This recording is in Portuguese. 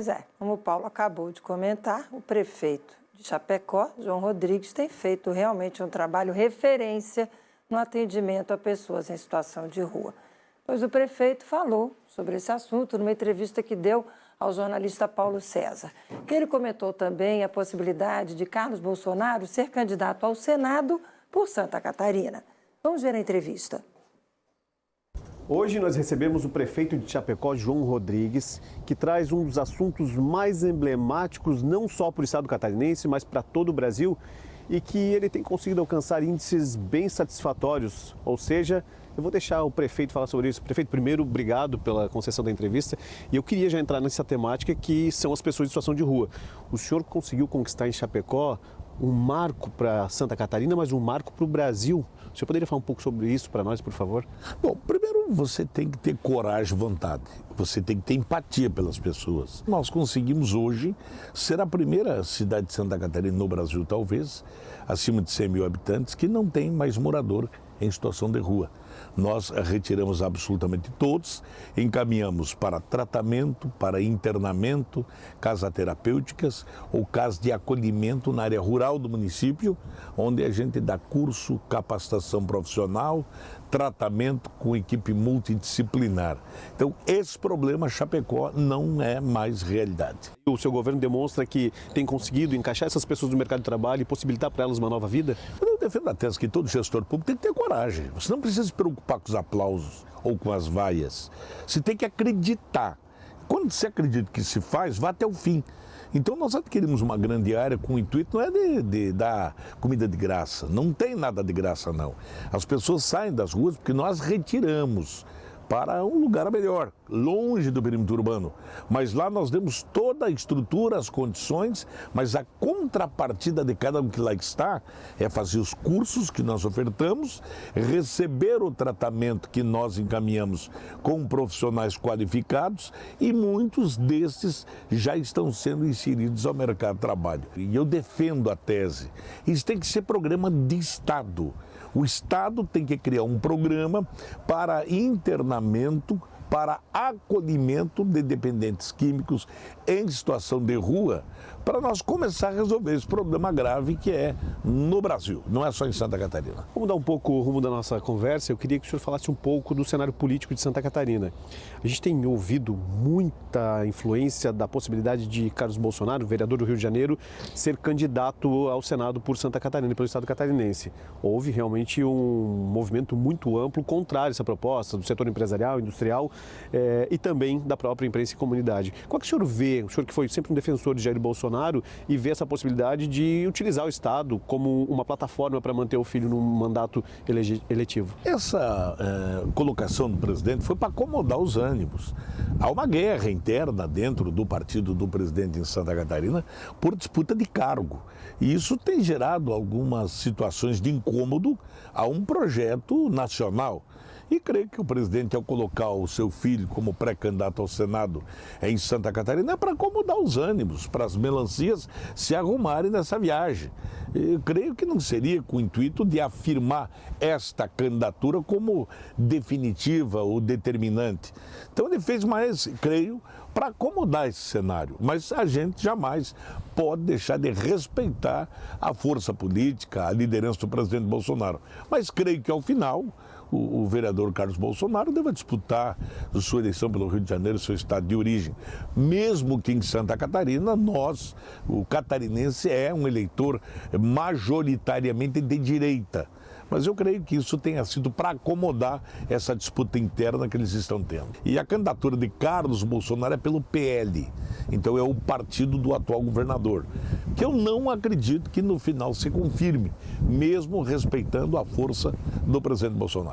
Pois é, como o Paulo acabou de comentar, o prefeito de Chapecó, João Rodrigues, tem feito realmente um trabalho referência no atendimento a pessoas em situação de rua. Pois o prefeito falou sobre esse assunto numa entrevista que deu ao jornalista Paulo César. Ele comentou também a possibilidade de Carlos Bolsonaro ser candidato ao Senado por Santa Catarina. Vamos ver a entrevista. Hoje nós recebemos o prefeito de Chapecó, João Rodrigues, que traz um dos assuntos mais emblemáticos, não só para o estado catarinense, mas para todo o Brasil, e que ele tem conseguido alcançar índices bem satisfatórios. Ou seja, eu vou deixar o prefeito falar sobre isso. Prefeito, primeiro, obrigado pela concessão da entrevista. E eu queria já entrar nessa temática que são as pessoas em situação de rua. O senhor conseguiu conquistar em Chapecó um marco para Santa Catarina, mas um marco para o Brasil. O senhor poderia falar um pouco sobre isso para nós, por favor? Bom, primeiro você tem que ter coragem e vontade. Você tem que ter empatia pelas pessoas. Nós conseguimos hoje ser a primeira cidade de Santa Catarina no Brasil, talvez, acima de 100 mil habitantes, que não tem mais morador em situação de rua. Nós retiramos absolutamente todos, encaminhamos para tratamento, para internamento, casas terapêuticas ou casas de acolhimento na área rural do município, onde a gente dá curso, capacitação profissional, tratamento com equipe multidisciplinar. Então, esse problema Chapecó não é mais realidade. O seu governo demonstra que tem conseguido encaixar essas pessoas no mercado de trabalho e possibilitar para elas uma nova vida? Eu defendo a tese que todo gestor público tem que ter coragem. Você não precisa se preocupar com os aplausos ou com as vaias. Você tem que acreditar. Quando você acredita que se faz, vá até o fim. Então nós adquirimos uma grande área com o intuito não é de dar comida de graça, não tem nada de graça não. As pessoas saem das ruas porque nós retiramos para um lugar melhor, longe do perímetro urbano. Mas lá nós demos toda a estrutura, as condições, mas a contrapartida de cada um que lá está é fazer os cursos que nós ofertamos, receber o tratamento que nós encaminhamos com profissionais qualificados e muitos desses já estão sendo inseridos ao mercado de trabalho. E eu defendo a tese, isso tem que ser programa de Estado. O Estado tem que criar um programa para internamento, para acolhimento de dependentes químicos em situação de rua, para nós começar a resolver esse problema grave que é no Brasil, não é só em Santa Catarina. Vamos mudar um pouco o rumo da nossa conversa. Eu queria que o senhor falasse um pouco do cenário político de Santa Catarina. A gente tem ouvido muita influência da possibilidade de Carlos Bolsonaro, vereador do Rio de Janeiro, ser candidato ao Senado por Santa Catarina, pelo estado catarinense. Houve realmente um movimento muito amplo contrário a essa proposta do setor empresarial, industrial e também da própria imprensa e comunidade. Qual que o senhor vê, o senhor que foi sempre um defensor de Jair Bolsonaro, e vê essa possibilidade de utilizar o Estado como uma plataforma para manter o filho num mandato eletivo? Essa colocação do presidente foi para acomodar os ânimos. Há uma guerra interna dentro do partido do presidente em Santa Catarina por disputa de cargo. E isso tem gerado algumas situações de incômodo a um projeto nacional. E creio que o presidente, ao colocar o seu filho como pré-candidato ao Senado em Santa Catarina, é para acomodar os ânimos, para as melancias se arrumarem nessa viagem. Eu creio que não seria com o intuito de afirmar esta candidatura como definitiva ou determinante. Então ele fez mais, creio, para acomodar esse cenário. Mas a gente jamais pode deixar de respeitar a força política, a liderança do presidente Bolsonaro. Mas creio que ao final o vereador Carlos Bolsonaro deve disputar sua eleição pelo Rio de Janeiro, seu estado de origem. Mesmo que em Santa Catarina, nós, o catarinense, é um eleitor majoritariamente de direita. Mas eu creio que isso tenha sido para acomodar essa disputa interna que eles estão tendo. E a candidatura de Carlos Bolsonaro é pelo PL, então é o partido do atual governador, que eu não acredito que no final se confirme, mesmo respeitando a força do presidente Bolsonaro.